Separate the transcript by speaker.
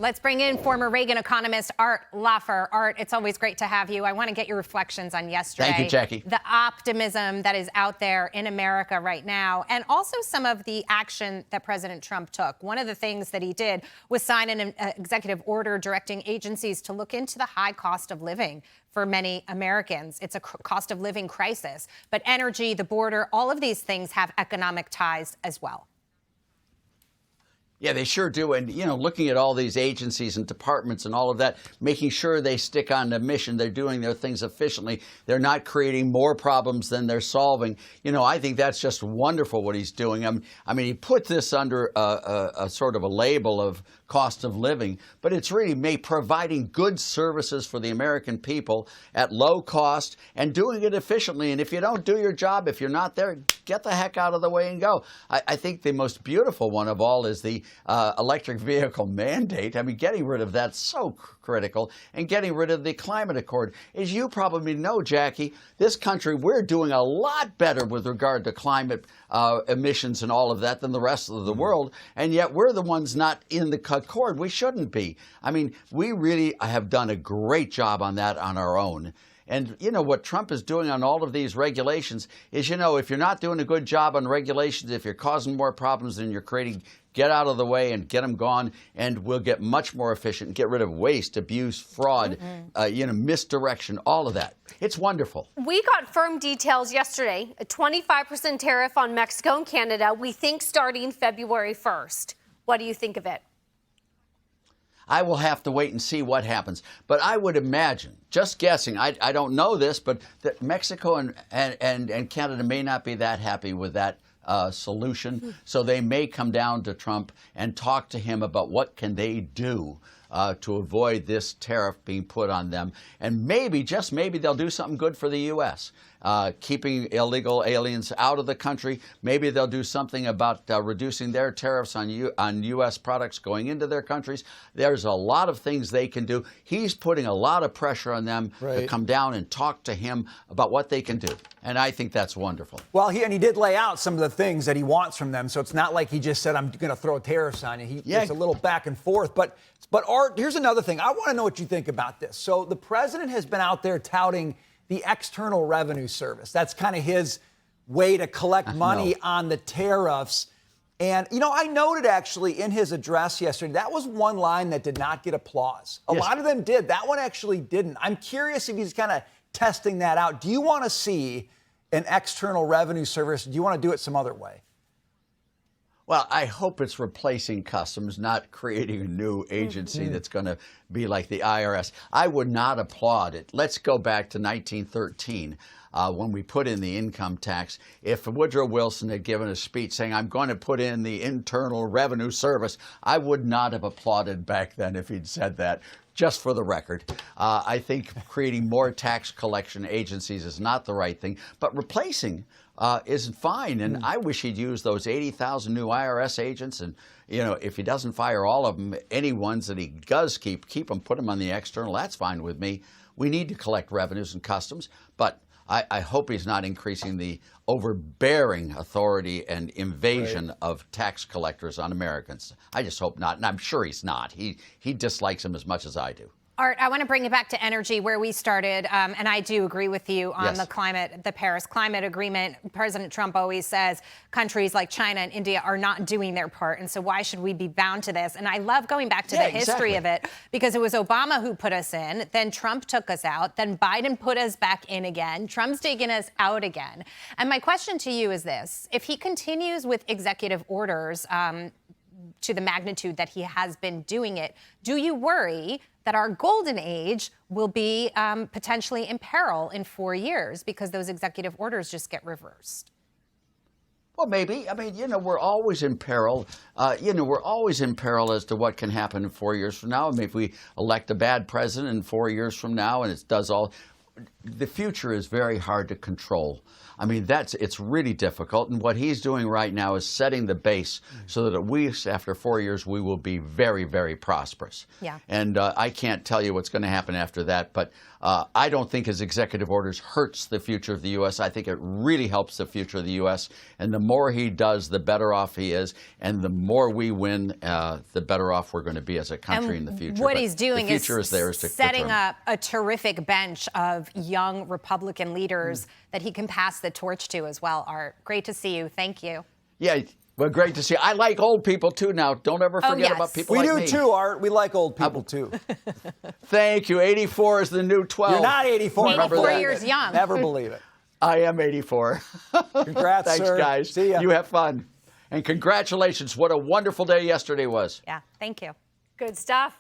Speaker 1: Let's bring in former Reagan economist Art Laffer. Art, it's always great to have you. I want to get your reflections on yesterday.
Speaker 2: Thank you, Jackie.
Speaker 1: The optimism that is out there in America right now, and also some of the action that President Trump took. One of the things that he did was sign an executive order directing agencies to look into the high cost of living for many Americans. It's a cost of living crisis. But energy, the border, all of these things have economic ties as well.
Speaker 2: Yeah, they sure do. And, you know, looking at all these agencies and departments and all of that, making sure they stick on the mission, they're doing their things efficiently, they're not creating more problems than they're solving. You know, I think that's just wonderful what he's doing. I mean, he put this under a sort of a label of cost of living, but it's really providing good services for the American people at low cost and doing it efficiently. And if you don't do your job, if you're not there, get the heck out of the way and go. I think the most beautiful one of all is the electric vehicle mandate. I mean, getting rid of that's so critical, and getting rid of the climate accord. As you probably know, Jackie, this country, we're doing a lot better with regard to climate emissions and all of that than the rest of the world, and yet we're the ones not in the accord. We shouldn't be. I mean, we really have done a great job on that on our own. And, you know, what Trump is doing on all of these regulations is, you know, if you're not doing a good job on regulations, if you're causing more problems than you're creating, get out of the way and get them gone, and we'll get much more efficient and get rid of waste, abuse, fraud, you know, misdirection, all of that. It's wonderful.
Speaker 3: We got firm details yesterday, a 25% tariff on Mexico and Canada, we think starting February 1st. What do you think of it?
Speaker 2: I will have to wait and see what happens. But I would imagine, just guessing, I don't know this, but that Mexico and Canada may not be that happy with that solution. So they may come down to Trump and talk to him about what can they do to avoid this tariff being put on them. And maybe, just maybe, they'll do something good for the U.S., keeping illegal aliens out of the country. Maybe they'll do something about reducing their tariffs on U.S. products going into their countries. There's a lot of things they can do. He's putting a lot of pressure on them to come down and talk to him about what they can do. And I think that's wonderful.
Speaker 4: Well, he did lay out some of the things that he wants from them. So it's not like he just said, I'm going to throw tariffs on you. It's a little back and forth. But Art, here's another thing. I want to know what you think about this. So the president has been out there touting the External Revenue Service. That's kind of his way to collect money on the tariffs. And, you know, I noted actually in his address yesterday, that was one line that did not get applause. A lot of them did. That one actually didn't. I'm curious if he's kind of testing that out. Do you want to see an External Revenue Service? Do you want to do it some other way?
Speaker 2: Well, I hope it's replacing customs, not creating a new agency that's going to be like the IRS. I would not applaud it. Let's go back to 1913 when we put in the income tax. If Woodrow Wilson had given a speech saying, I'm going to put in the Internal Revenue Service, I would not have applauded back then if he'd said that. Just for the record, I think creating more tax collection agencies is not the right thing, but replacing is fine. And I wish he'd use those 80,000 new IRS agents. And, you know, if he doesn't fire all of them, any ones that he does keep them, put them on the external. That's fine with me. We need to collect revenues and customs, but I hope he's not increasing the overbearing authority and invasion of tax collectors on Americans. I just hope not, and I'm sure he's not. He dislikes them as much as I do.
Speaker 1: Art, I want to bring it back to energy where we started, and I do agree with you on the Paris Climate Agreement. President Trump always says countries like China and India are not doing their part, and so why should we be bound to this? And I love going back to the history of it, because it was Obama who put us in, then Trump took us out, then Biden put us back in again, Trump's taking us out again. And my question to you is this: if he continues with executive orders to the magnitude that he has been doing it, do you worry that our golden age will be potentially in peril in 4 years because those executive orders just get reversed?
Speaker 2: Well, maybe. I mean, you know, we're always in peril. We're always in peril as to what can happen in 4 years from now. I mean, if we elect a bad president in 4 years from now and it does all, the future is very hard to control. I mean, it's really difficult. And what he's doing right now is setting the base so that after 4 years, we will be very, very prosperous.
Speaker 1: Yeah.
Speaker 2: And I can't tell you what's going to happen after that. But I don't think his executive orders hurts the future of the U.S. I think it really helps the future of the U.S. And the more he does, the better off he is. And the more we win, the better off we're going to be as a country in the future.
Speaker 1: What he's doing
Speaker 2: is
Speaker 1: setting up a terrific bench of young Republican leaders that he can pass the torch to as well. Art, great to see you. Thank you.
Speaker 2: Yeah, well, great to see you. I like old people, too, now. Don't ever forget about people like me.
Speaker 4: We do, too, Art. We like old people, too.
Speaker 2: Thank you. 84 is the new 12.
Speaker 4: You're not 84.
Speaker 1: 84 years young.
Speaker 4: Never believe it.
Speaker 2: I am 84.
Speaker 4: Congrats,
Speaker 2: Thanks,
Speaker 4: sir.
Speaker 2: guys.
Speaker 4: See ya.
Speaker 2: You have fun. And congratulations. What a wonderful day yesterday was.
Speaker 1: Yeah, thank you.
Speaker 3: Good stuff.